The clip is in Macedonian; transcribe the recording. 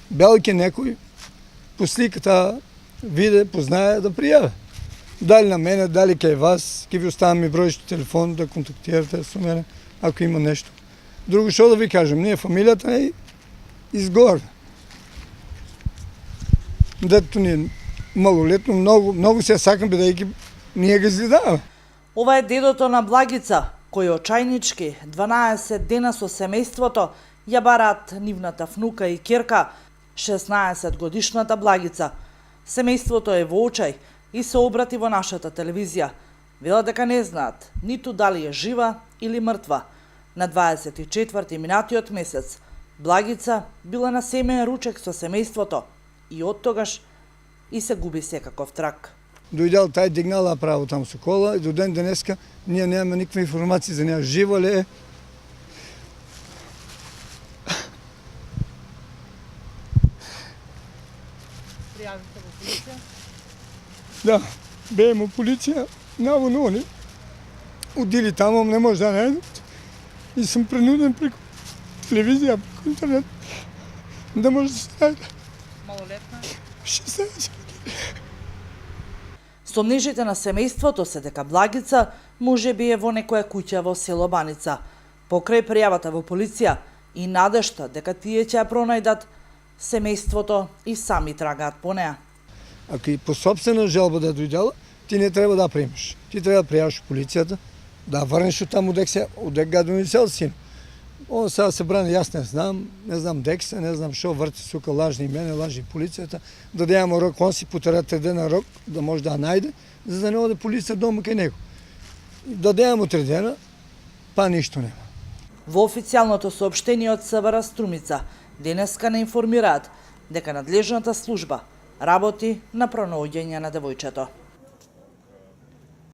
Белке некој по сликата виде, познае да пријави. Дали на мене, дали кај вас, ќе ви оставам и бројчето телефон да контактирате со мене ако има нешто. Друго што да ви кажем, ние фамилијата е изгорна. Детето ни е малолетно, многу се сакам бидејќи ние ги изгледаваме. Ова е дедото на Благица, кој очајнички 12 дена со семејството ја бараат нивната внука и ќерка, 16 годишната Благица. Семејството е во очај и се обрати во нашата телевизија. Велат дека не знаат ниту дали е жива или мртва. На 24 минатиот месец Благица била на семеен ручек со семејството и оттогаш и се губи секаков трак. Дојдел тај дигнала право таму со кола и до ден денеска ние немаме никаква информација за неа, жива ли е. Пријавите во полиција? Да, беем у полиција, наводно они удили таму, не може да најдат и сум принуден преку телевизија, преку интернет, да може да се најде. Малолетна? 16. Сомнежите на семејството се дека Благица можеби е во некоја куќа во село Баница. Покрај пријавата во полиција и надежта дека тие ќе ја пронајдат, семејството и сами трагаат по неа. Ако и по собствена желба да дојдела, ти не треба да примаш. Ти треба да пријавиш полицијата, да врнеш од таму одек га донесел син. Он сега се брани, јас не знам дек се, не знам шо врти сука, лажни имене, лажни полицијата, да дадеме рок, он си потера 3 дена рок, да може да најде, за да не оде полиција дома кај него. Да дадеме 3 дена, па ништо нема. Во официјалното соопштение од СВР Струмица денеска не информираат дека надлежната служба работи на пронаоѓање на девојчето.